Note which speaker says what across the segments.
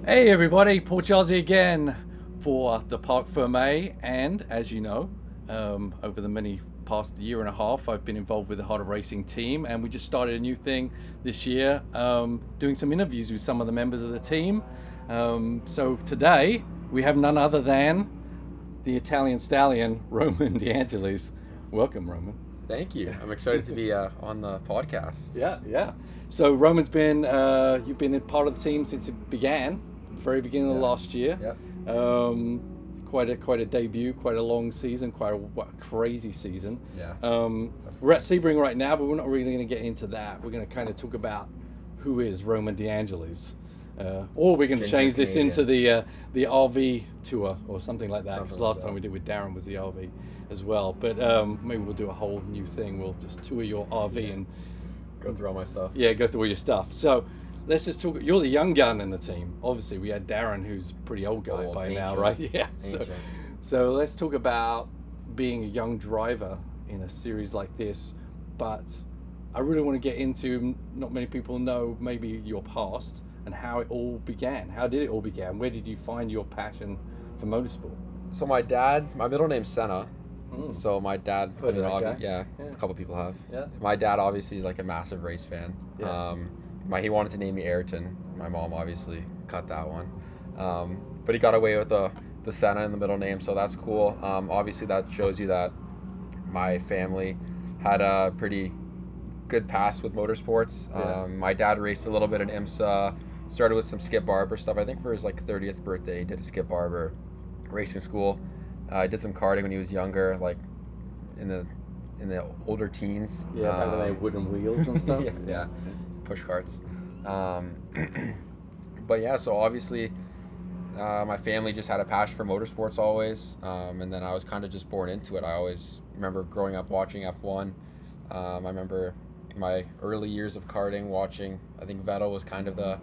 Speaker 1: Hey everybody, Paul Chelsea again for the Parc Fermé, and as you know, over the past year and a half, I've been involved with the Heart of Racing team, and we just started a new thing this year, doing some interviews with some of the members of the team. So today we have none other than the Italian stallion, Roman DeAngelis. Welcome, Roman.
Speaker 2: Thank you. I'm excited to be on the podcast.
Speaker 1: Yeah. So Roman's been, you've been a part of the team since it began, very beginning of last year.
Speaker 2: Yeah.
Speaker 1: Quite a debut, quite a long season, quite a crazy season.
Speaker 2: Yeah.
Speaker 1: We're at Sebring right now, but we're not really going to get into that. We're going to kind of talk about who is Roman DeAngelis. Or we're going to change this into the RV tour or something like that, because last time we did with Darren was the RV as well. But maybe we'll do a whole new thing. We'll just tour your RV and
Speaker 2: go through all my stuff.
Speaker 1: Yeah, go through all your stuff. So let's just talk. You're the young gun in the team. Obviously, we had Darren, who's a pretty old guy by now, right? Yeah. So let's talk about being a young driver in a series like this. But I really want to get into, not many people know maybe your past and how it all began. How did it all begin? Where did you find your passion for motorsport?
Speaker 2: So my dad, my middle name's Senna. So my dad, a couple people have.
Speaker 1: Yeah.
Speaker 2: My dad obviously is like a massive race fan.
Speaker 1: Yeah.
Speaker 2: He wanted to name me Ayrton. My mom obviously cut that one. But he got away with the Senna in the middle name, so that's cool. Obviously that shows you that my family had a pretty good past with motorsports.
Speaker 1: Yeah.
Speaker 2: My dad raced a little bit in IMSA, started with some Skip Barber stuff. I think for his like 30th birthday, he did a Skip Barber racing school. I did some karting when he was younger, like in the older teens.
Speaker 1: Yeah, back when they had wooden wheels and stuff.
Speaker 2: yeah, push carts. But yeah, so obviously my family just had a passion for motorsports always, and then I was kind of just born into it. I always remember growing up watching F1. I remember my early years of karting, watching, I think Vettel was kind of the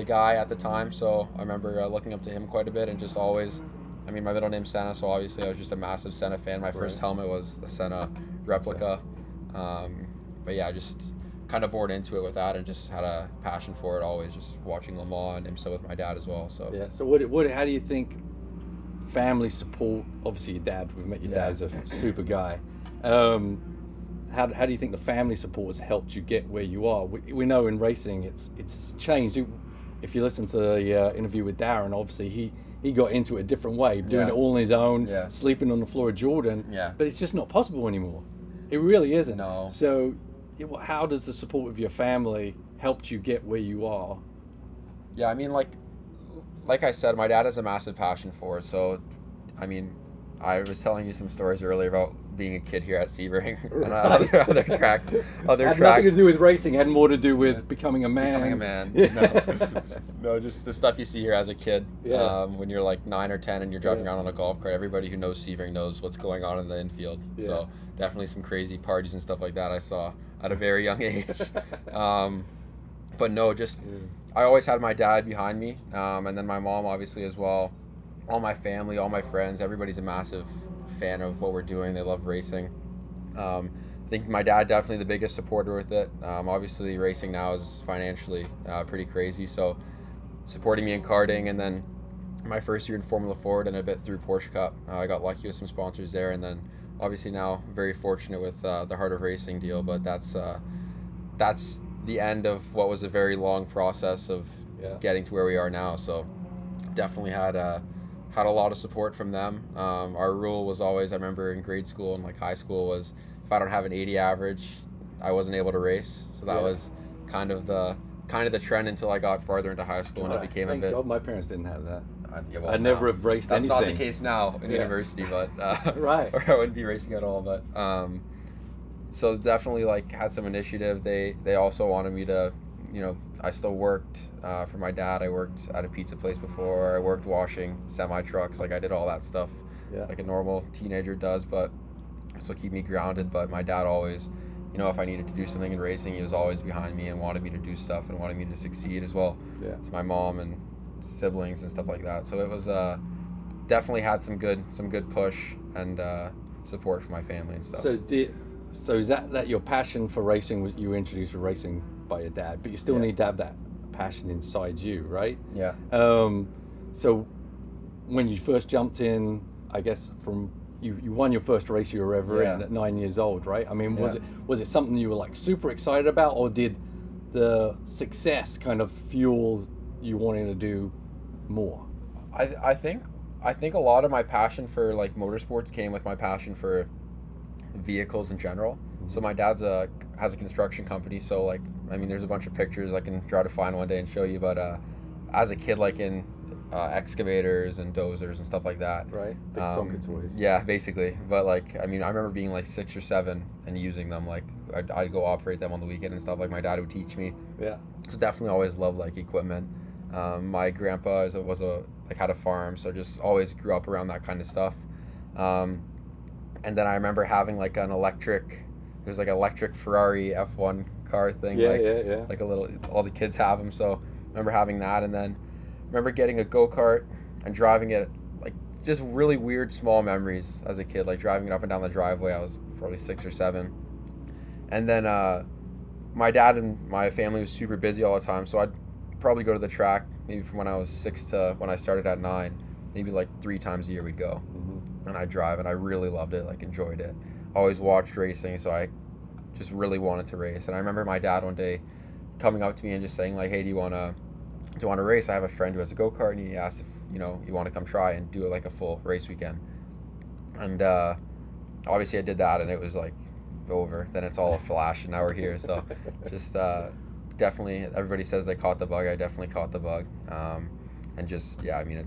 Speaker 2: guy at the time, so I remember looking up to him quite a bit, and just always, I mean, my middle name's Senna, so obviously I was just a massive Senna fan. My first helmet was a Senna replica. But yeah, just kind of bored into it with that, and just had a passion for it always, just watching Le Mans and IMSA with my dad as well. So
Speaker 1: yeah. So how do you think family support? Obviously, your dad. We've met your dad as a super guy. How do you think the family support has helped you get where you are? We know in racing it's changed. If you listen to the interview with Darren, obviously he got into it a different way, doing it all on his own, sleeping on the floor of Jordan.
Speaker 2: Yeah.
Speaker 1: But it's just not possible anymore. It really isn't.
Speaker 2: No.
Speaker 1: So how does the support of your family help you get where you are?
Speaker 2: Yeah, I mean, like I said, my dad has a massive passion for it. So, I mean, I was telling you some stories earlier about being a kid here at Sebring and other tracks.
Speaker 1: Had nothing to do with racing. Had more to do with becoming a man.
Speaker 2: No, just the stuff you see here as a kid. When you're like 9 or 10 and you're driving around on a golf cart. Everybody who knows Sebring knows what's going on in the infield. So definitely some crazy parties and stuff like that I saw at a very young age. But no, just I always had my dad behind me, and then my mom obviously as well. All my family, all my friends, everybody's a massive fan of what we're doing. They love racing. I think my dad definitely the biggest supporter with it. Obviously racing now is financially pretty crazy, so supporting me in karting, and then my first year in Formula Ford and a bit through Porsche Cup. I got lucky with some sponsors there, and then obviously now very fortunate with the Heart of Racing deal, but that's the end of what was a very long process of getting to where we are now. So definitely had a lot of support from them. Our rule was always, I remember in grade school and like high school, was if I don't have an 80 average, I wasn't able to race. So that was kind of the trend until I got farther into high school, and it became a bit.
Speaker 1: God, my parents didn't have that.
Speaker 2: I'd
Speaker 1: never have raced anything.
Speaker 2: That's not the case now in university, but
Speaker 1: right.
Speaker 2: Or I wouldn't be racing at all. But so definitely like had some initiative. They also wanted me to, I still worked for my dad. I worked at a pizza place before. I worked washing semi-trucks. Like I did all that stuff like a normal teenager does, but still keep me grounded. But my dad always, if I needed to do something in racing, he was always behind me and wanted me to do stuff and wanted me to succeed as well. It's my mom and siblings and stuff like that. So it was definitely had some good push and support from my family and stuff.
Speaker 1: So is that your passion for racing? You were introduced to racing by your dad, but you still need to have that passion inside you, right?
Speaker 2: Yeah.
Speaker 1: So when you first jumped in, I guess from you won your first race you were ever in at 9 years old, right? I mean, was it something you were like super excited about, or did the success kind of fuel you wanting to do more?
Speaker 2: I think a lot of my passion for like motorsports came with my passion for vehicles in general. So my dad's has a construction company, so like, I mean, there's a bunch of pictures I can try to find one day and show you, but as a kid, like in excavators and dozers and stuff like that.
Speaker 1: Right. Big Tonka toys.
Speaker 2: Yeah, basically. But like, I mean, I remember being like 6 or 7 and using them. Like, I'd go operate them on the weekend and stuff. Like, my dad would teach me.
Speaker 1: Yeah.
Speaker 2: So definitely always loved like equipment. My grandpa had a farm, so just always grew up around that kind of stuff. And then I remember having like an electric Ferrari F1 car thing. Like a little, all the kids have them. So I remember having that, and then remember getting a go-kart and driving it, like just really weird small memories as a kid, like driving it up and down the driveway. I was probably 6 or 7. And then my dad and my family was super busy all the time, so I'd probably go to the track maybe from when I was 6 to when I started at 9, maybe like 3 times a year we'd go. And I'd drive, and I really loved it, like enjoyed it. Always watched racing, so I just really wanted to race. And I remember my dad one day coming up to me and just saying like, hey, do you want to race? I have a friend who has a go-kart, and he asked if, you want to come try and do like a full race weekend. And obviously I did that, and it was like over. Then it's all a flash, and now we're here. So just definitely, everybody says they caught the bug. I definitely caught the bug. And just, I mean,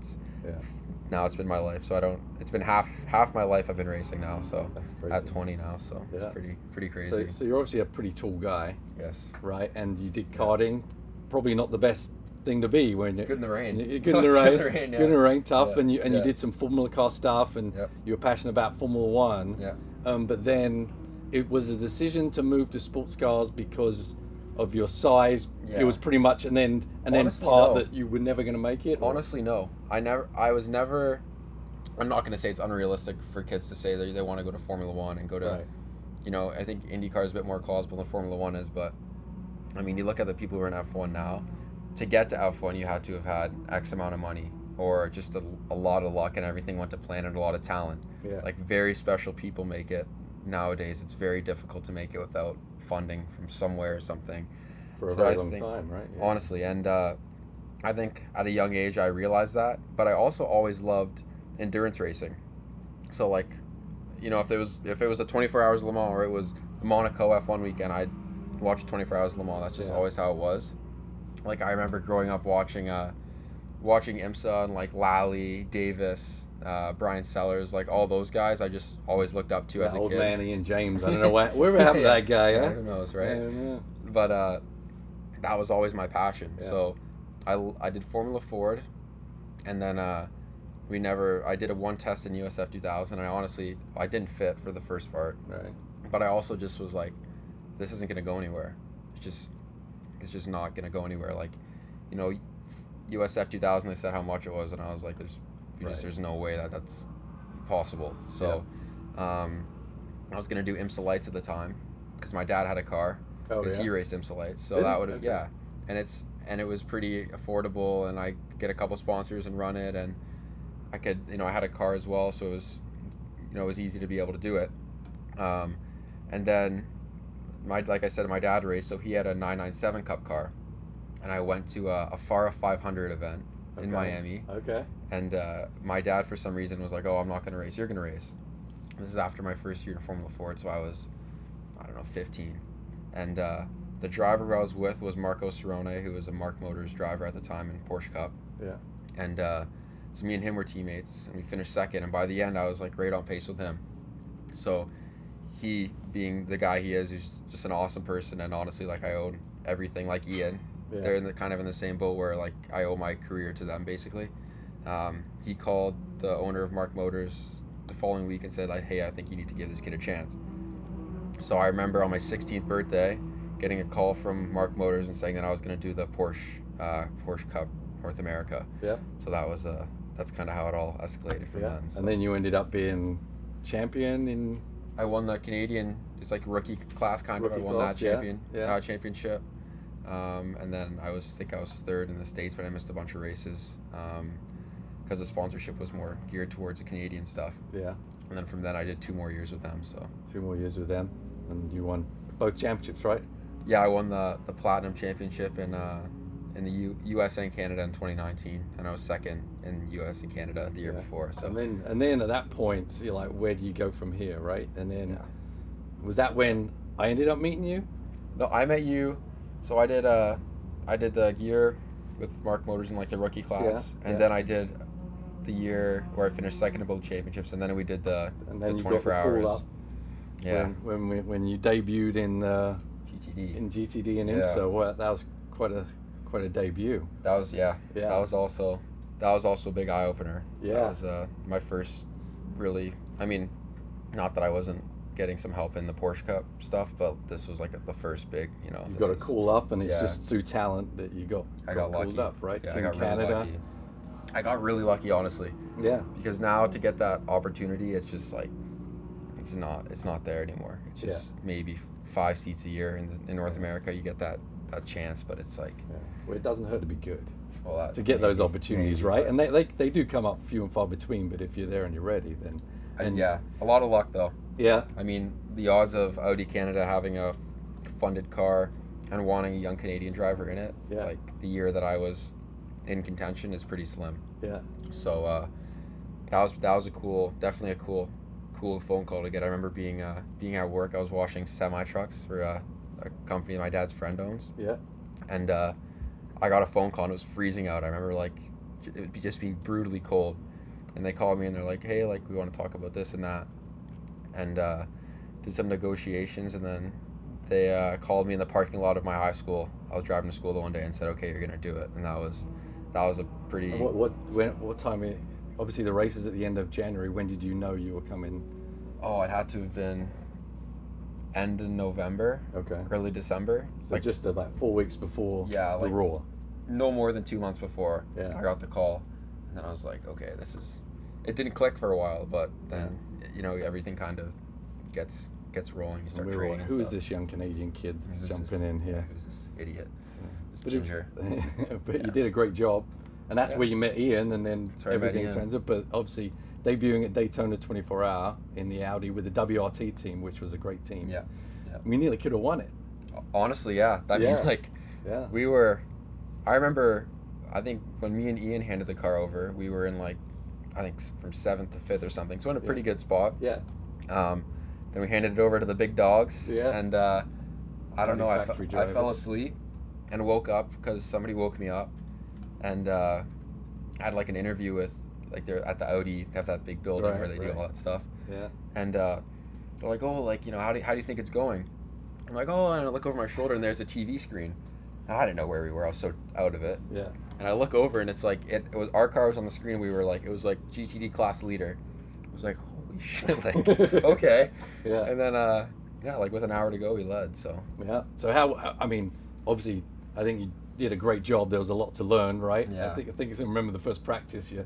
Speaker 2: now it's been my life. So it's been half my life I've been racing now. So at 20 now, so it's pretty crazy.
Speaker 1: So you're obviously a pretty tall guy.
Speaker 2: Yes.
Speaker 1: Right, and you did karting. Probably not the best thing to be when you're
Speaker 2: good in the rain.
Speaker 1: You're good in the rain. Good in the rain, tough, and you did some Formula car stuff, and you were passionate about Formula One.
Speaker 2: Yeah.
Speaker 1: But then it was a decision to move to sports cars because of your size. It was pretty much an end, that you were never going to make it.
Speaker 2: Honestly, no. I was never. I'm not going to say it's unrealistic for kids to say they want to go to Formula One and go to. Right. I think IndyCar is a bit more plausible than Formula One is, but I mean, you look at the people who are in F1 now. To get to F1, you had to have had X amount of money, or just a lot of luck, and everything went to plan, and a lot of talent.
Speaker 1: Yeah.
Speaker 2: Like, very special people make it. Nowadays, it's very difficult to make it without funding from somewhere or something.
Speaker 1: For a very long time, right? Yeah.
Speaker 2: Honestly, and I think at a young age I realized that, but I also always loved endurance racing. So like, if it was a 24 Hours of Le Mans, or it was the Monaco F1 weekend, I'd watch 24 Hours of Le Mans. That's just always how it was. Like, I remember growing up watching IMSA and like Lally, Davis, Brian Sellers, like all those guys. I just always looked up to as a kid.
Speaker 1: Old Manny and James. I don't know wherever happened to that guy.
Speaker 2: Yeah, who knows, right?
Speaker 1: Yeah.
Speaker 2: But that was always my passion. Yeah. So I did Formula Ford, and then I did a one test in USF 2000, and I didn't fit for the first part.
Speaker 1: Right.
Speaker 2: But I also just was like, this isn't gonna go anywhere. It's just not gonna go anywhere. Like, USF 2000, they said how much it was, and I was like, there's no way that's possible. So I was gonna do IMSA Lights at the time because my dad had a car. Because he raced IMSA Lights, so that would and it was pretty affordable, and I get a couple sponsors and run it, and I could, I had a car as well, so it was, it was easy to be able to do it. And then like I said, my dad raced, so he had a 997 Cup car, and I went to a FARA 500 event in Miami.
Speaker 1: Okay. And
Speaker 2: my dad, for some reason, was like, "Oh, I'm not going to race. You're going to race." This is after my first year in Formula Ford, so I was, 15. And the driver I was with was Marco Cerrone, who was a Mark Motors driver at the time in Porsche Cup.
Speaker 1: Yeah.
Speaker 2: And so me and him were teammates, and we finished second. And by the end, I was like right on pace with him. So he, being the guy he is, he's just an awesome person. And honestly, like, I owe everything, like Ian. Yeah. They're kind of in the same boat where like I owe my career to them, basically. He called the owner of Mark Motors the following week and said, like, "Hey, I think you need to give this kid a chance." So I remember on my 16th birthday getting a call from Mark Motors and saying that I was going to do the Porsche Cup North America.
Speaker 1: Yeah.
Speaker 2: So that's kind of how it all escalated from then. So.
Speaker 1: And then you ended up being champion in.
Speaker 2: I won the Canadian, it's like rookie class kind of. I won that championship. and then I think I was third in the States, but I missed a bunch of races because the sponsorship was more geared towards the Canadian stuff.
Speaker 1: Yeah.
Speaker 2: And then from then I did 2 more years with them. So
Speaker 1: 2 more years with them, and you won both championships, right?
Speaker 2: Yeah, I won the Platinum Championship in the U.S. and Canada in 2019, and I was second in U.S. and Canada the year before. So
Speaker 1: and then at that point, you're like, where do you go from here, right? And then was that when I ended up meeting you?
Speaker 2: No, I met you. So I did the year with Mark Motors in like the rookie class, and then I did the year where I finished second in both championships, and then we did the 24 hours.
Speaker 1: Up when you debuted in
Speaker 2: GTD
Speaker 1: in IMSA. Well, that was quite a debut.
Speaker 2: That was that was also a big eye opener.
Speaker 1: Yeah,
Speaker 2: that was my first really. I mean, not that I wasn't getting some help in the Porsche Cup stuff, but this was like the first big, you know.
Speaker 1: You got to cool up, and it's just through talent that you got.
Speaker 2: I got lucky.
Speaker 1: Cooled up, right?
Speaker 2: Yeah,
Speaker 1: Team
Speaker 2: I got
Speaker 1: Canada.
Speaker 2: really lucky. I got really lucky, honestly.
Speaker 1: Yeah.
Speaker 2: Because now to get that opportunity, it's just like, it's not there anymore. It's just maybe 5 seats a year in North America. You get that chance, but it's like.
Speaker 1: Yeah. Well, it doesn't hurt to be good.
Speaker 2: Well,
Speaker 1: to get those opportunities, right? And they do come up few and far between, but if you're there and you're ready, then.
Speaker 2: And a lot of luck though.
Speaker 1: Yeah.
Speaker 2: I mean, the odds of Audi Canada having a funded car and wanting a young Canadian driver in it, like the year that I was in contention, is pretty slim.
Speaker 1: Yeah.
Speaker 2: So that was definitely a cool phone call to get. I remember being at work. I was washing semi trucks for a company my dad's friend owns.
Speaker 1: Yeah.
Speaker 2: And I got a phone call and it was freezing out. I remember like it just being brutally cold. And they called me and they're like, hey, like we want to talk about this and that. And did some negotiations, and then they called me in the parking lot of my high school. I was driving to school the one day and said, okay, you're gonna do it. And that was a pretty.
Speaker 1: What time? Obviously the race is at the end of January. When did you know you were coming?
Speaker 2: Oh, it had to have been end of November. Okay. Early December.
Speaker 1: So like just about 4 weeks before the Raw.
Speaker 2: No more than 2 months before. Yeah. I got the call, and then I was like, okay, this is. It didn't click for a while, but then you know everything kind of gets rolling. You start training.
Speaker 1: Who is this young Canadian kid that's jumping in here?
Speaker 2: Who's this idiot?
Speaker 1: Yeah.
Speaker 2: This ginger.
Speaker 1: But you did a great job, and that's where you met Ian, and then everything turns up. But obviously, debuting at Daytona 24 Hour in the Audi with the WRT team, which was a great team.
Speaker 2: Yeah.
Speaker 1: We nearly could have won it.
Speaker 2: Honestly, yeah. I mean, like, we were. I remember, I think when me and Ian handed the car over, we were in like, I think from 7th to 5th or something. So in a pretty good spot.
Speaker 1: Yeah.
Speaker 2: Then we handed it over to the big dogs. Yeah. And I don't know, I fell asleep and woke up because somebody woke me up, and I had like an interview with, like they're at the Audi, they have that big building where they do all that stuff.
Speaker 1: Yeah.
Speaker 2: And they're like, oh, like, you know, how do you think it's going? I'm like, oh, and I look over my shoulder and there's a TV screen. I didn't know where we were. I was so out of it. Yeah. And I look over and it's like it was our car was on the screen. We were like, it was like GTD class leader. I was like, holy shit, like okay. Yeah. And then like with an hour to go, we led. So
Speaker 1: yeah. So how? I mean, obviously, I think you did a great job. There was a lot to learn, right?
Speaker 2: Yeah.
Speaker 1: I think I remember the first practice you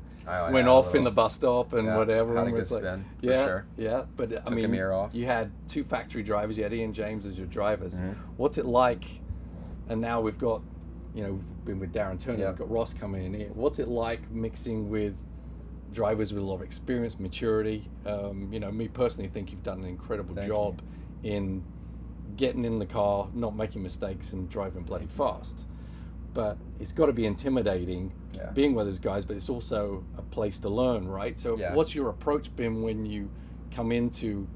Speaker 1: went off in the bus stop and whatever.
Speaker 2: Had a
Speaker 1: and
Speaker 2: good spin, for sure.
Speaker 1: Yeah. But I mean,
Speaker 2: a mirror off.
Speaker 1: You had 2 factory drivers. You had Ian James as your drivers. Mm-hmm. What's it like? And now we've got, you know, we've been with Darren Turner, we've got Ross coming in here. What's it like mixing with drivers with a lot of experience, maturity? You know, me personally think you've done an incredible job in getting in the car, not making mistakes, and driving bloody fast. But it's got to be intimidating being with those guys, but it's also a place to learn, right? So what's your approach been when you come into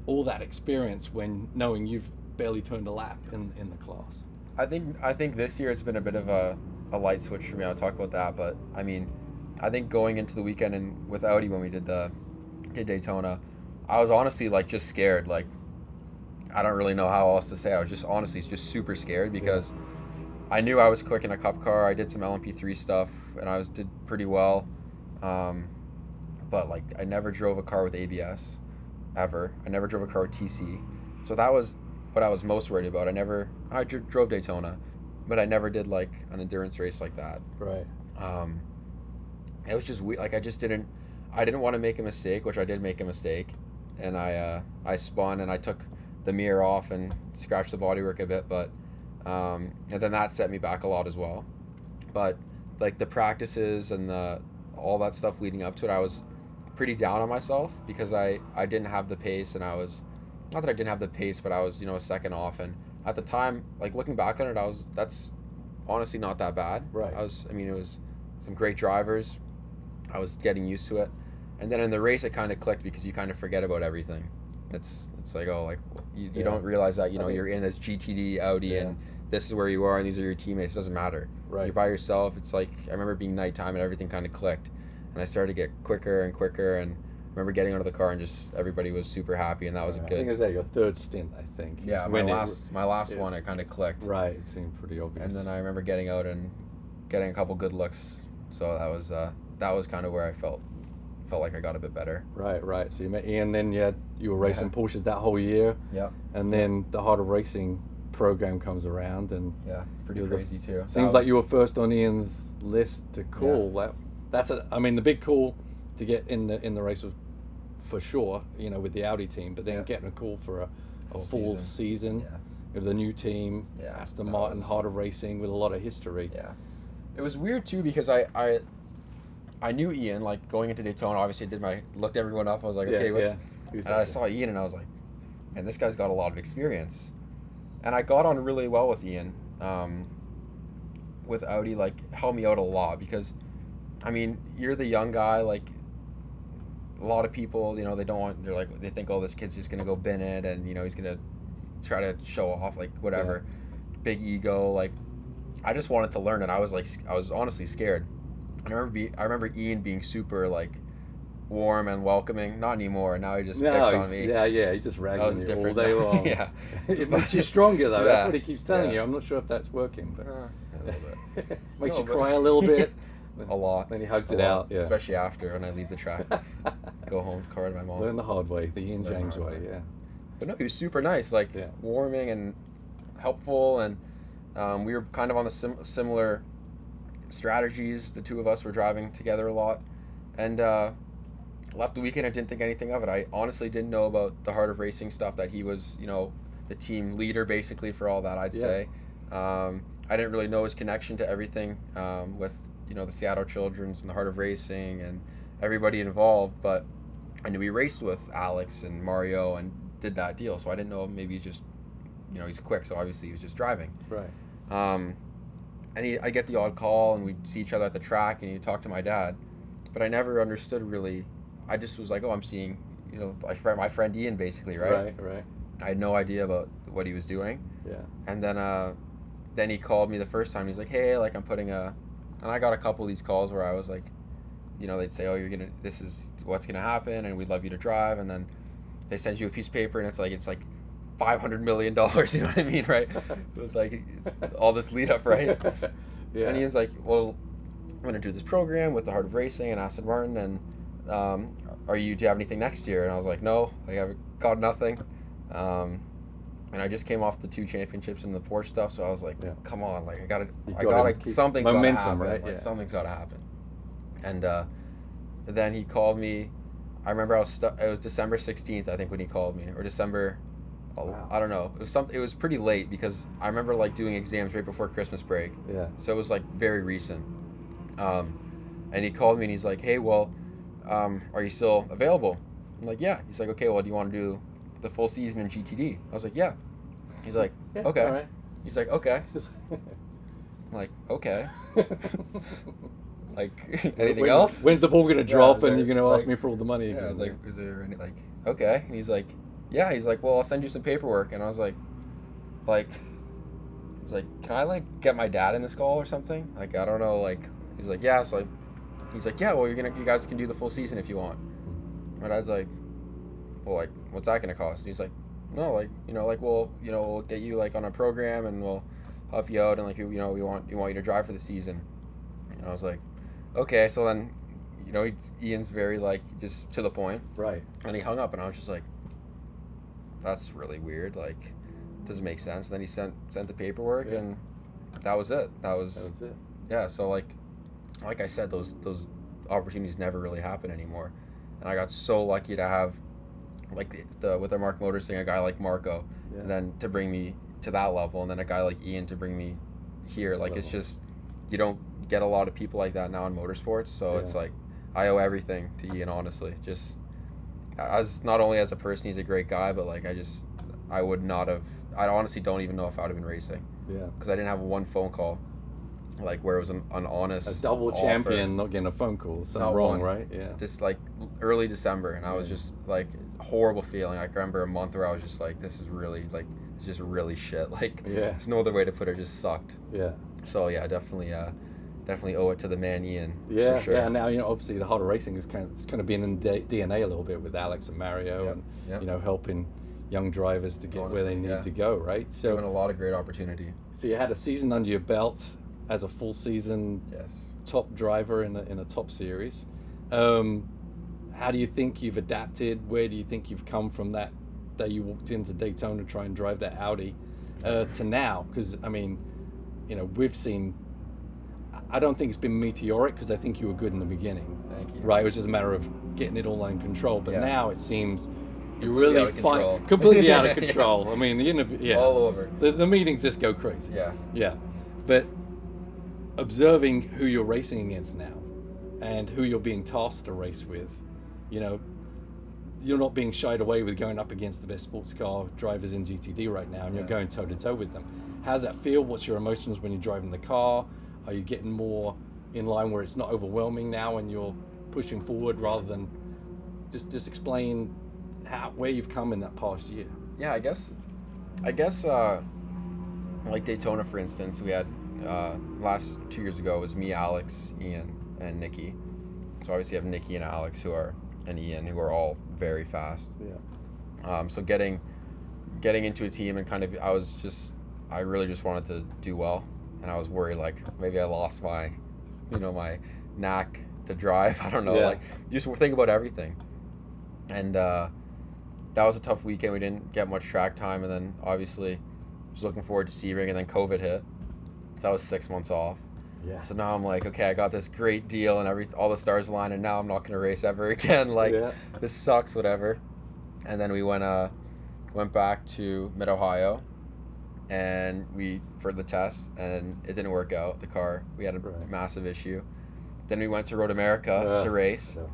Speaker 1: all that experience when knowing you've barely turned a lap in the class?
Speaker 2: I think this year it's been a bit of a light switch for me. I'll talk about that, but I mean, I think going into the weekend and with Audi when we did Daytona, I was honestly like just scared. Like, I don't really know how else to say it. I was just honestly just super scared because I knew I was quick in a cup car. I did some LMP3 stuff and I did pretty well, but like I never drove a car with ABS ever. I never drove a car with TC, so that was what I was most worried about. I drove Daytona, but I never did like an endurance race like that.
Speaker 1: Right.
Speaker 2: It was just like I didn't want to make a mistake, which I did make a mistake, and I spun and I took the mirror off and scratched the bodywork a bit, but And then that set me back a lot as well. But like the practices and all that stuff leading up to it, I was pretty down on myself because I didn't have the pace, and I was, not that I didn't have the pace, but I was, a second off. And at the time, like looking back on it, that's honestly not that bad.
Speaker 1: Right.
Speaker 2: It was some great drivers. I was getting used to it. And then in the race, it kind of clicked because you kind of forget about everything. It's like, oh, like you don't realize that, you're in this GTD Audi and this is where you are and these are your teammates. It doesn't matter.
Speaker 1: Right.
Speaker 2: You're by yourself. It's like, I remember being nighttime and everything kind of clicked. And I started to get quicker and quicker, and I remember getting out of the car and just everybody was super happy, and that was a good.
Speaker 1: I think it was that your third stint, I think.
Speaker 2: Yeah, my last one, it kind of clicked.
Speaker 1: Right, it seemed pretty obvious.
Speaker 2: And then I remember getting out and getting a couple good looks. So that was kind of where I felt like I got a bit better.
Speaker 1: Right. So you met Ian, then you were racing Porsches that whole year.
Speaker 2: Yeah.
Speaker 1: And then the Heart of Racing program comes around, and
Speaker 2: pretty crazy too.
Speaker 1: Seems like you were first on Ian's list to call. Yeah. The big call to get in the race was for sure, with the Audi team, but then getting a call for a full season with a new team, Aston Martin, Heart of Racing, with a lot of history.
Speaker 2: Yeah. It was weird too because I knew Ian, like going into Daytona. Obviously, looked everyone up. I was like, okay, what's? And I saw Ian, and I was like, man, this guy's got a lot of experience. And I got on really well with Ian, with Audi. Like, helped me out a lot because, you're the young guy. Like, a lot of people, they think, oh, this kid's just gonna go bin it, and he's gonna try to show off, like whatever, big ego. Like, I just wanted to learn, and I was honestly scared. I remember Ian being super like warm and welcoming. Not anymore. Now he just picks on me.
Speaker 1: Yeah, he just rags on you all day long. It makes you stronger though. That's what he keeps telling you. I'm not sure if that's working, but
Speaker 2: a little bit.
Speaker 1: Makes you cry a little bit.
Speaker 2: A lot.
Speaker 1: Then he hugs it out. Yeah.
Speaker 2: Especially after when I leave the track, go home, car to my mom.
Speaker 1: Learn the hard way, the Ian James way. Yeah.
Speaker 2: But no, he was super nice, like warming and helpful, and we were kind of on the similar strategies. The two of us were driving together a lot, and left the weekend. I didn't think anything of it. I honestly didn't know about the Heart of Racing stuff, that he was, the team leader basically for all that, I'd say. I didn't really know his connection to everything with, the Seattle Children's and the Heart of Racing and everybody involved, but I knew he raced with Alex and Mario and did that deal, so I didn't know, maybe just, he's quick, so obviously he was just driving.
Speaker 1: Right.
Speaker 2: And I get the odd call, and we'd see each other at the track, and he'd talk to my dad, but I never understood really. I just was like, oh, I'm seeing, my friend Ian, basically, right?
Speaker 1: Right.
Speaker 2: I had no idea about what he was doing.
Speaker 1: Yeah. And
Speaker 2: then he called me the first time. He's like, hey, like I'm putting and I got a couple of these calls where I was like, they'd say, oh, this is what's gonna happen, and we'd love you to drive, and then they send you a piece of paper, and it's like $500 million, you know what I mean, right? It was like all this lead up, right?
Speaker 1: Yeah. And
Speaker 2: Ian's like, well, I'm gonna do this program with the Heart of Racing and Aston Martin, and do you have anything next year? And I was like, no, I've got nothing. And I just came off the 2 championships in the Porsche stuff, so I was like, come on, like I gotta something's gotta happen,
Speaker 1: right?
Speaker 2: Like, something's gotta happen. And then he called me. I remember it was December 16th, I think, when he called me, or December. Wow. I don't know. It was pretty late because I remember like doing exams right before Christmas break.
Speaker 1: Yeah.
Speaker 2: So it was like very recent. And he called me and he's like, hey, well, are you still available? I'm like, yeah. He's like, okay, well, do you want to do the full season in GTD? I was like, yeah. He's like, okay.
Speaker 1: All right.
Speaker 2: He's like, okay. I'm like, okay. Like, anything else?
Speaker 1: When's the ball gonna drop, and you're gonna ask me for all the money?
Speaker 2: Yeah, I was like, is there any, like, okay. And he's like, yeah. He's like, well, I'll send you some paperwork. And I was like, he's like, can I like get my dad in this call or something? Like, I don't know. Like, he's like, yeah. So he's like, yeah. Well, you guys can do the full season if you want. And I was like, well, like, what's that gonna cost? And he's like, no, like, we'll get you like on a program, and we'll help you out, and like, we want you to drive for the season. And I was like, okay. So then, Ian's very like just to the point.
Speaker 1: Right.
Speaker 2: And he hung up, and I was just like, that's really weird. Like, doesn't make sense. And then he sent the paperwork, and that was it. That was it. Yeah. So like I said, those opportunities never really happen anymore. And I got so lucky to have, like, with the Mark Motors thing, a guy like Marco, and then to bring me to that level, and then a guy like Ian to bring me here. Like, it's just, you don't get a lot of people like that now in motorsports, so it's like I owe everything to Ian, honestly. Just as not only as a person, he's a great guy, but like I would not have. I honestly don't even know if I would have been racing.
Speaker 1: Yeah.
Speaker 2: Because I didn't have one phone call, like where it was an honest.
Speaker 1: A double
Speaker 2: offer.
Speaker 1: champion not getting a phone call. Something wrong, right? Yeah.
Speaker 2: Just like early December, and I was just like horrible feeling. I remember a month where I was just like, this is really like, it's just really shit. Like, there's no other way to put it. Just sucked.
Speaker 1: Yeah.
Speaker 2: So yeah, definitely owe it to the man Ian.
Speaker 1: Yeah,
Speaker 2: for sure.
Speaker 1: yeah. Now, you know, obviously the Heart of Racing is kind of been in the DNA a little bit with Alex and Mario, and you know, helping young drivers to get where they need to go, right? So
Speaker 2: given a lot of great opportunity.
Speaker 1: So you had a season under your belt as a full season top driver in a top series. How do you think you've adapted? Where do you think you've come from that day you walked into Daytona to try and drive that Audi to now? Because I mean, you know, we've seen. I don't think it's been meteoric, because I think you were good in the beginning.
Speaker 2: Thank you.
Speaker 1: Right, it was just a matter of getting it all under control. But now it seems you're
Speaker 2: Completely
Speaker 1: really
Speaker 2: out of control.
Speaker 1: completely out of control. I mean, the interview,
Speaker 2: all over.
Speaker 1: The meetings just go crazy. Yeah. But observing who you're racing against now, and who you're being tasked to race with, you know, you're not being shied away with going up against the best sports car drivers in GTD right now, and you're going toe to toe with them. How does that feel? What's your emotions when you're driving the car? Are you getting more in line where it's not overwhelming now and you're pushing forward, rather than just explain where you've come in that past year?
Speaker 2: Yeah, I guess like Daytona, for instance, we had last 2 years ago, it was me, Alex, Ian, and Nikki. So obviously you have Nikki and Alex and Ian, who are all very fast. So getting into a team, and kind of I really just wanted to do well, and I was worried like maybe I lost my knack to drive. I don't know, like you just think about everything. And that was a tough weekend. We didn't get much track time, and then obviously I was looking forward to Sebring, and then COVID hit. That was 6 months off. So now I'm like, okay, I got this great deal and all the stars aligned, and now I'm not going to race ever again. Like, this sucks, whatever. And then we went back to Mid-Ohio, and for the test, and it didn't work out. The car, we had a massive issue. Then we went to Road America to race.
Speaker 1: So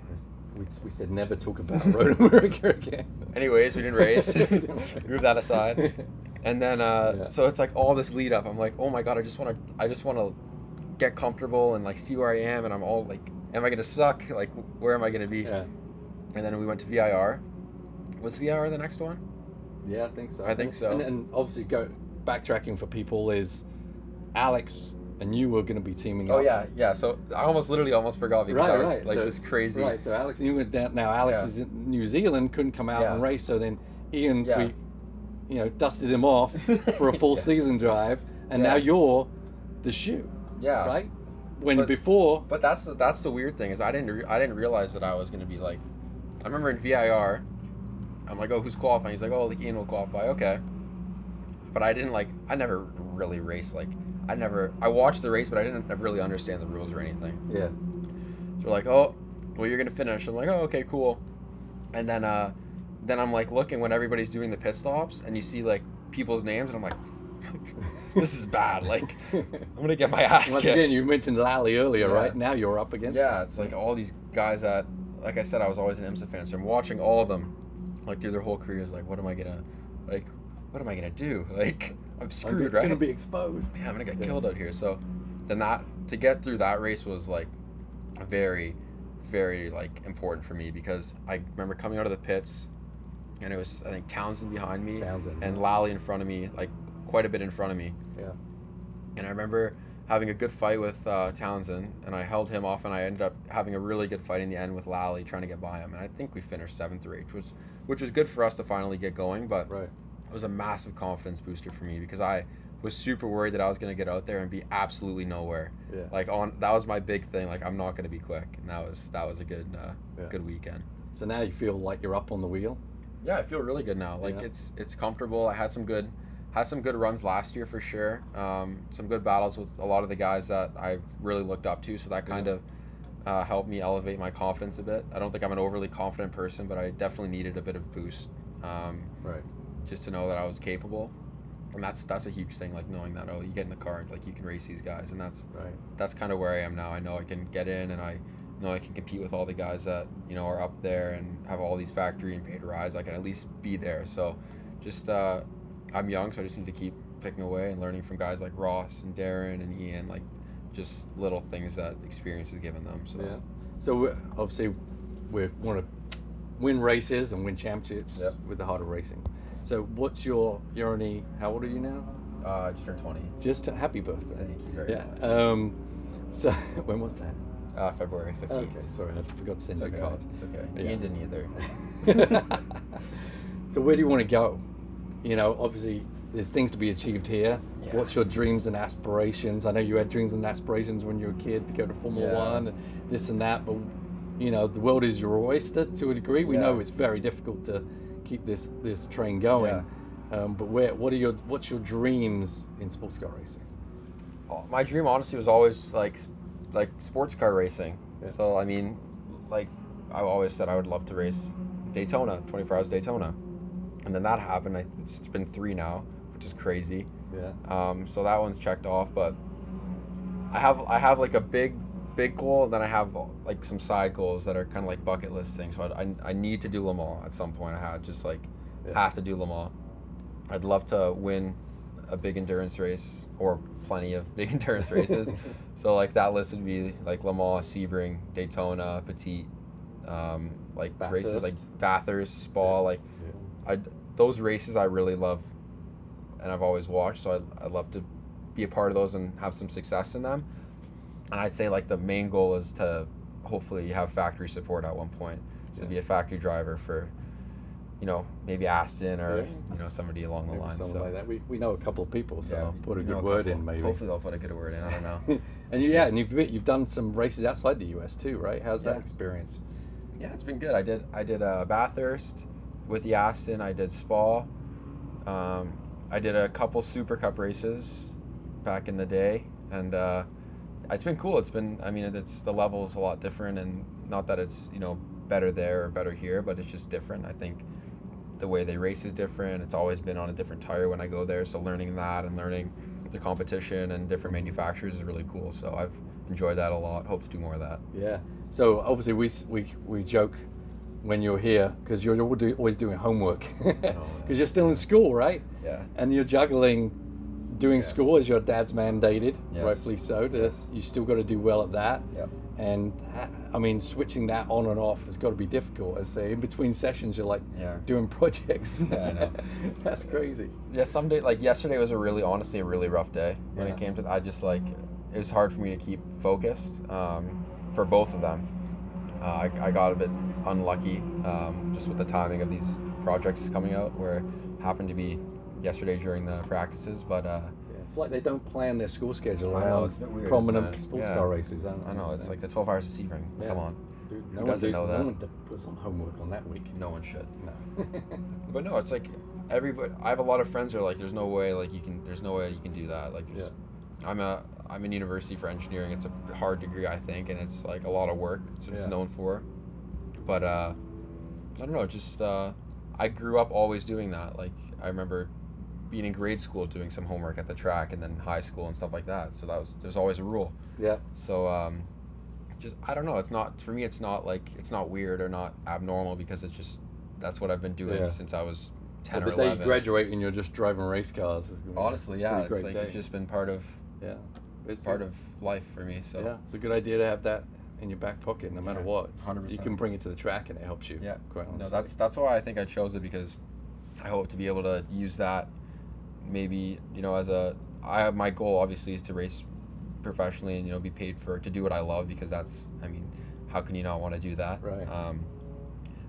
Speaker 1: we said never talk about Road America again.
Speaker 2: Anyways, we didn't race. Move that aside. And then so it's like all this lead up. I'm like, oh my god, I just want to get comfortable and like see where I am, and I'm all like, am I gonna suck? Like, where am I gonna be? And then we went to VIR. Was VIR the next one?
Speaker 1: Yeah, I think so.
Speaker 2: I think so.
Speaker 1: And obviously, backtracking for people is Alex and you were going to be teaming up.
Speaker 2: Oh yeah. So I literally almost forgot, because I was like, this crazy.
Speaker 1: Right. So Alex and you went down. Now Alex is in New Zealand, couldn't come out and race. So then Ian, we, dusted him off for a full season drive, and now you're the shoe. Right. Before.
Speaker 2: But that's the weird thing, is I didn't realize that I was going to be like. I remember in VIR, I'm like, oh, who's qualifying? He's like, oh, like Ian will qualify. Okay. But I never really raced. Like, I watched the race, but I didn't really understand the rules or anything. So we're like, oh, well, you're going to finish. I'm like, oh, okay, cool. And then I'm like looking when everybody's doing the pit stops, and you see like people's names, and I'm like, this is bad. Like, I'm going to get my ass
Speaker 1: Once
Speaker 2: kicked.
Speaker 1: again, you mentioned Lally earlier, right? Now you're up against
Speaker 2: them. It's like all these guys that, like I said, I was always an IMSA fan, so I'm watching all of them, like, through their whole careers. Like, what am I gonna do? Like, I'm screwed, right?
Speaker 1: I'm gonna be exposed.
Speaker 2: Yeah, I'm gonna get killed out here. So then to get through that race was like very, very like important for me, because I remember coming out of the pits, and it was, I think, Townsend behind me, and Lally in front of me, like quite a bit in front of me. And I remember having a good fight with Townsend, and I held him off, and I ended up having a really good fight in the end with Lally, trying to get by him, and I think we finished 7th or 8th, which was good for us to finally get going. But it was a massive confidence booster for me, because I was super worried that I was going to get out there and be absolutely nowhere. Like, that was my big thing. Like, I'm not going to be quick, and that was a good weekend.
Speaker 1: So now you feel like you're up on the wheel?
Speaker 2: Yeah, I feel really good now. Like, it's comfortable. I had some good runs last year for sure. Some good battles with a lot of the guys that I really looked up to, so that kind of helped me elevate my confidence a bit. I don't think I'm an overly confident person, but I definitely needed a bit of boost, just to know that I was capable. And that's a huge thing, like knowing that, oh, you get in the car, like you can race these guys, and
Speaker 1: Right.
Speaker 2: that's kind of where I am now. I know I can get in, and I know I can compete with all the guys that, you know, are up there and have all these factory and paid rides. I can at least be there. So just I'm young, so I just need to keep picking away and learning from guys like Ross and Darren and Ian, like just little things that experience has given them. So
Speaker 1: Yeah. So obviously we want to win races and win championships with the harder racing. So what's you're only, how old are you now?
Speaker 2: I just turned 20.
Speaker 1: Just happy birthday.
Speaker 2: Thank you very much.
Speaker 1: So when was that?
Speaker 2: February 15th.
Speaker 1: Okay, sorry, I forgot to send you a card.
Speaker 2: It's okay.
Speaker 1: Yeah.
Speaker 2: Ian didn't either.
Speaker 1: So where do you want to go? You know, obviously there's things to be achieved here.
Speaker 2: Yeah.
Speaker 1: What's your dreams and aspirations? I know you had dreams and aspirations when you were a kid to go to Formula One and this and that, but you know, the world is your oyster to a degree. We know it's very difficult to keep this train going. Yeah. But what's your dreams in sports car racing?
Speaker 2: My dream honestly was always like sports car racing. Yeah. So I mean, like I always said I would love to race Daytona, 24 Hours Daytona. And then that happened. It's been 3 now, which is crazy.
Speaker 1: Yeah.
Speaker 2: So that one's checked off, but I have like a big goal, and then I have like some side goals that are kind of like bucket list things. So I need to do Le Mans at some point. I have to do Le Mans. I'd love to win a big endurance race, or plenty of big endurance races. So like that list would be like Le Mans, Sebring, Daytona, Petit, like
Speaker 1: Bathurst.
Speaker 2: Races like Bathurst, Spa, like those races I really love, and I've always watched. So I'd love to be a part of those and have some success in them. And I'd say like the main goal is to hopefully have factory support at one point. So be a factory driver for, you know, maybe Aston or you know, somebody along the line.
Speaker 1: Something like that. We know a couple of people, so put a good word in maybe.
Speaker 2: Hopefully they'll put a good word in. I don't know.
Speaker 1: And and you've done some races outside the US too, right? How's that experience?
Speaker 2: Yeah, it's been good. I did Bathurst with the Aston. I did Spa. I did a couple Super Cup races back in the day, and it's been cool. It's the level's a lot different, and not that it's, you know, better there or better here, but it's just different. I think the way they race is different. It's always been on a different tire when I go there, so learning that and learning the competition and different manufacturers is really cool. So I've enjoyed that a lot. Hope to do more of that.
Speaker 1: Yeah. So obviously we joke when you're here, because you're always doing homework, because you're still in school, right?
Speaker 2: Yeah.
Speaker 1: And you're juggling doing school as your dad's mandated, rightfully so. You still got to do well at that.
Speaker 2: Yep.
Speaker 1: And I mean, switching that on and off has got to be difficult. I say in between sessions, you're like doing projects.
Speaker 2: Yeah, I know.
Speaker 1: That's crazy.
Speaker 2: Yeah, some day, like yesterday was honestly a really rough day when it came to. It was hard for me to keep focused for both of them. I got a bit unlucky just with the timing of these projects coming out, where it happened to be yesterday during the practices, but
Speaker 1: it's like they don't plan their school schedule
Speaker 2: I know,
Speaker 1: around
Speaker 2: it's a bit weird,
Speaker 1: prominent sports car races.
Speaker 2: I know, it's like the 12 Hours of Sebring.
Speaker 1: Yeah.
Speaker 2: Come on.
Speaker 1: Dude,
Speaker 2: Who doesn't know that?
Speaker 1: No one puts on homework on that week.
Speaker 2: No one should.
Speaker 1: No.
Speaker 2: But no, it's like everybody. I have a lot of friends who are like, there's no way you can do that. Like, I'm in university for engineering. It's a hard degree, I think, and it's like a lot of work. That's what it's known for. But I don't know. Just I grew up always doing that. Like, I remember being in grade school doing some homework at the track, and then high school and stuff like that. So there's always a rule. Yeah. So just I don't know. It's not, for me. It's not weird or not abnormal, because it's just that's what I've been doing since I was 10 or 11.
Speaker 1: The day you graduate and you're just driving race cars.
Speaker 2: Honestly, it's just been part of of life for me. So
Speaker 1: yeah, it's a good idea to have that in your back pocket, no matter what.
Speaker 2: 100%.
Speaker 1: You can bring it to the track and it helps you.
Speaker 2: Yeah,
Speaker 1: quite honestly.
Speaker 2: No, that's why I think I chose it, because I hope to be able to use that. Maybe, you know, my goal obviously is to race professionally and, you know, be paid to do what I love, because that's, I mean, how can you not want to do that?
Speaker 1: Right.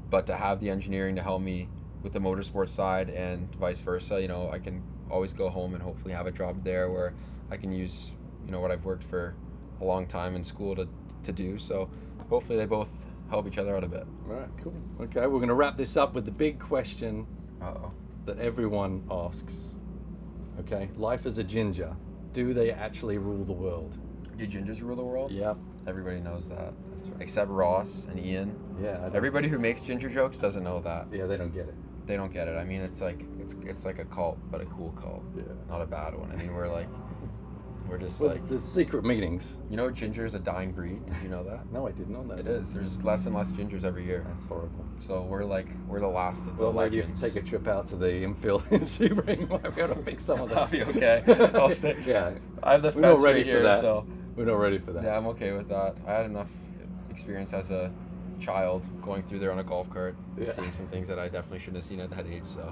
Speaker 2: But to have the engineering to help me with the motorsport side and vice versa, you know, I can always go home and hopefully have a job there where I can use, you know, what I've worked for a long time in school to do. So hopefully they both help each other out a bit.
Speaker 1: All right, cool. Okay, we're going to wrap this up with the big question that everyone asks. Okay, life as a ginger. Do they actually rule the world?
Speaker 2: Do gingers rule the world?
Speaker 1: Yep.
Speaker 2: Everybody knows that.
Speaker 1: That's right.
Speaker 2: Except Ross and Ian.
Speaker 1: Yeah.
Speaker 2: Everybody who makes ginger jokes doesn't know that.
Speaker 1: Yeah, they don't get it.
Speaker 2: they don't get it. I mean, it's like a cult, but a cool cult.
Speaker 1: Yeah.
Speaker 2: Not a bad one. I mean, we're just
Speaker 1: What's
Speaker 2: like
Speaker 1: the secret meetings?
Speaker 2: You know, ginger is a dying breed. Did you know that?
Speaker 1: No, I didn't know that.
Speaker 2: It is. There's less and less gingers every year.
Speaker 1: That's horrible.
Speaker 2: So we're the last of the
Speaker 1: Well, maybe if
Speaker 2: legends.
Speaker 1: you take a trip out to the infield in Sebring, you might be able to fix some of that.
Speaker 2: I'll be okay. I'll stay.
Speaker 1: Yeah.
Speaker 2: I have the
Speaker 1: We're not
Speaker 2: fence
Speaker 1: ready
Speaker 2: right
Speaker 1: for
Speaker 2: here,
Speaker 1: that.
Speaker 2: so
Speaker 1: We're not ready for that.
Speaker 2: yeah, I'm okay with that. I had enough experience as a child going through there on a golf cart, seeing some things that I definitely shouldn't have seen at that age. So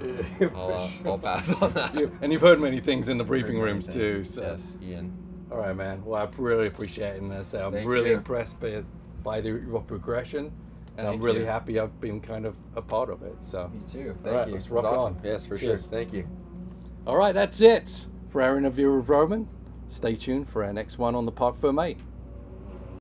Speaker 2: I'll pass on that.
Speaker 1: And you've heard many things in the briefing rooms too. So.
Speaker 2: Yes, Ian.
Speaker 1: All right, man. Well, I really appreciate this. I'm
Speaker 2: Thank
Speaker 1: really
Speaker 2: you.
Speaker 1: impressed by your progression, and I'm really happy I've been kind of a part of it. So.
Speaker 2: Me too.
Speaker 1: All
Speaker 2: Thank
Speaker 1: right,
Speaker 2: you.
Speaker 1: let's
Speaker 2: It was
Speaker 1: rock
Speaker 2: awesome.
Speaker 1: on.
Speaker 2: Yes, for
Speaker 1: Cheers.
Speaker 2: sure. Thank you.
Speaker 1: All right, that's it for our interview with Roman. Stay tuned for our next one on the Parc Fermé.